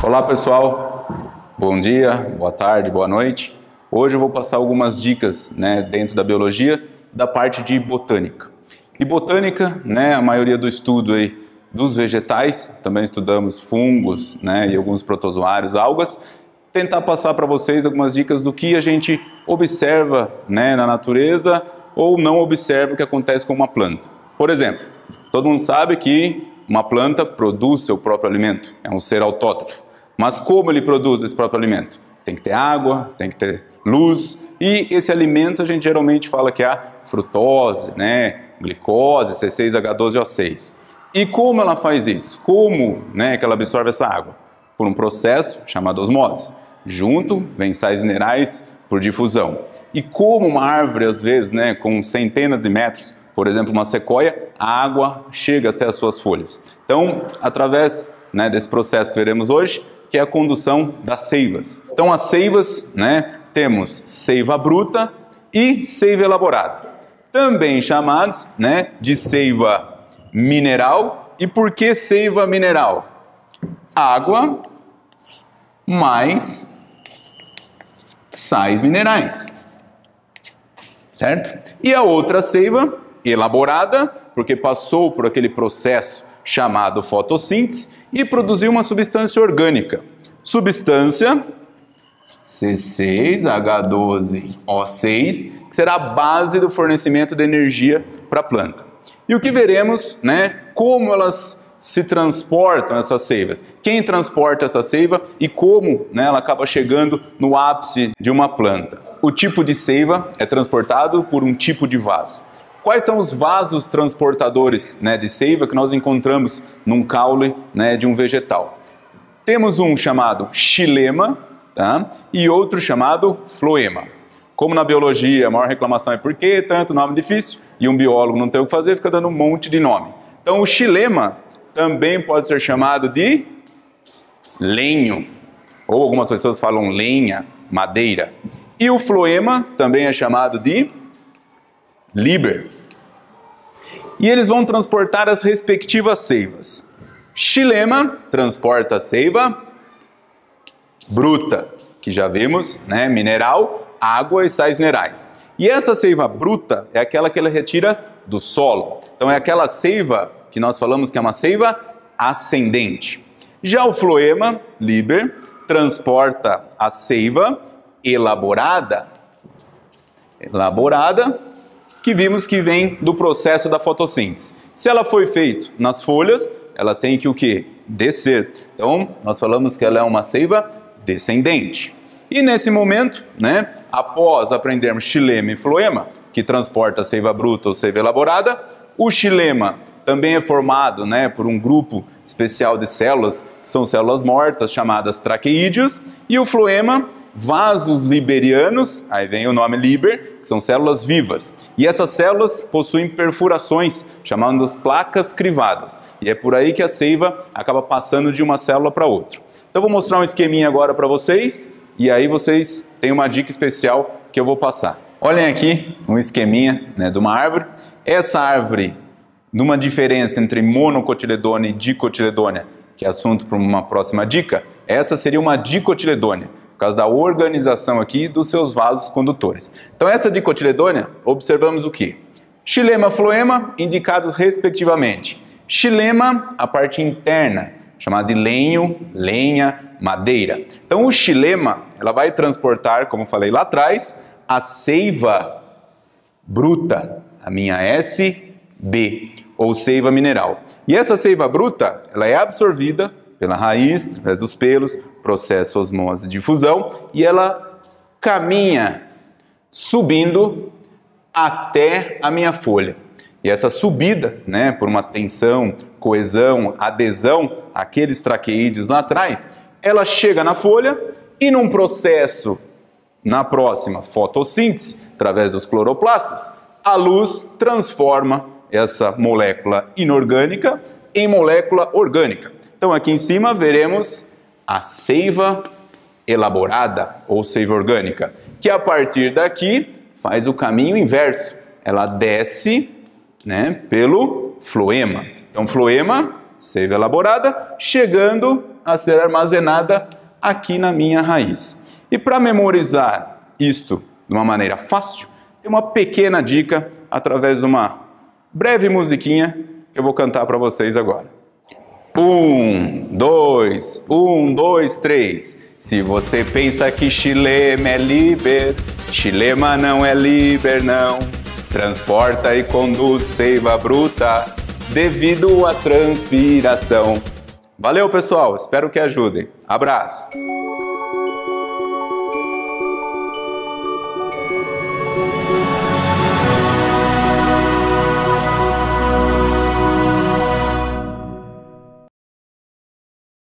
Olá pessoal, bom dia, boa tarde, boa noite. Hoje eu vou passar algumas dicas dentro da biologia da parte de botânica. E botânica, a maioria do estudo aí dos vegetais, também estudamos fungos e alguns protozoários, algas, tentar passar para vocês algumas dicas do que a gente observa na natureza ou não observa o que acontece com uma planta. Por exemplo, todo mundo sabe que uma planta produz seu próprio alimento, é um ser autótrofo. Mas como ele produz esse próprio alimento? Tem que ter água, tem que ter luz, e esse alimento a gente geralmente fala que é a frutose, glicose, C6H12O6. E como ela faz isso? Como que ela absorve essa água? Por um processo chamado osmose. Junto vem sais minerais por difusão. E como uma árvore, às vezes, com centenas de metros, por exemplo, uma sequoia, a água chega até as suas folhas. Então, através desse processo que veremos hoje, que é a condução das seivas. Então, as seivas, temos seiva bruta e seiva elaborada, também chamados de seiva mineral. E por que seiva mineral? Água mais sais minerais, certo? E a outra seiva elaborada, porque passou por aquele processo chamado fotossíntese e produziu uma substância orgânica. Substância C6H12O6, que será a base do fornecimento de energia para a planta. E o que veremos, como elas se transportam, essas seivas. Quem transporta essa seiva e como ela acaba chegando no ápice de uma planta. O tipo de seiva é transportado por um tipo de vaso. Quais são os vasos transportadores de seiva que nós encontramos num caule de um vegetal? Temos um chamado xilema, e outro chamado floema. Como na biologia a maior reclamação é por que tanto nome difícil e um biólogo não tem o que fazer, fica dando um monte de nome. Então o xilema também pode ser chamado de lenho, ou algumas pessoas falam lenha, madeira. E o floema também é chamado de liber. E eles vão transportar as respectivas seivas. Xilema transporta a seiva bruta, que já vimos, mineral, água e sais minerais. E essa seiva bruta é aquela que ele retira do solo. Então é aquela seiva que nós falamos que é uma seiva ascendente. Já o floema, liber, transporta a seiva elaborada, que vimos que vem do processo da fotossíntese. Se ela foi feita nas folhas, ela tem que o quê? Descer. Então, nós falamos que ela é uma seiva descendente. E nesse momento, após aprendermos xilema e floema, que transporta a seiva bruta ou seiva elaborada, o xilema também é formado por um grupo especial de células, que são células mortas, chamadas traqueídeos, e o floema, vasos liberianos, aí vem o nome liber, que são células vivas. E essas células possuem perfurações, chamadas placas crivadas. E é por aí que a seiva acaba passando de uma célula para outra. Então vou mostrar um esqueminha agora para vocês, e aí vocês têm uma dica especial que eu vou passar. Olhem aqui um esqueminha de uma árvore. Essa árvore, numa diferença entre monocotiledônia e dicotiledônia, que é assunto para uma próxima dica, essa seria uma dicotiledônia, por causa da organização aqui dos seus vasos condutores. Então essa dicotiledônia, observamos o quê? Xilema, floema, indicados respectivamente. Xilema, a parte interna, chamada de lenho, lenha, madeira. Então o xilema, ela vai transportar, como falei lá atrás, a seiva bruta, a minha SB, ou seiva mineral. E essa seiva bruta, ela é absorvida pela raiz, através dos pelos, processo osmose de difusão, e ela caminha subindo até a minha folha. E essa subida, por uma tensão, coesão, adesão àqueles traqueídeos lá atrás, ela chega na folha e num processo, na próxima fotossíntese, através dos cloroplastos, a luz transforma essa molécula inorgânica em molécula orgânica. Então aqui em cima veremos a seiva elaborada ou seiva orgânica, que a partir daqui faz o caminho inverso. Ela desce pelo floema. Então floema seiva elaborada, chegando a ser armazenada aqui na minha raiz. E para memorizar isto de uma maneira fácil, tem uma pequena dica através de uma breve musiquinha que eu vou cantar para vocês agora. 1, 2, 1, 2, 3. Se você pensa que Xilema é liber, Xilema não é liber não. Transporta e conduz seiva bruta devido à transpiração. Valeu, pessoal. Espero que ajudem. Abraço.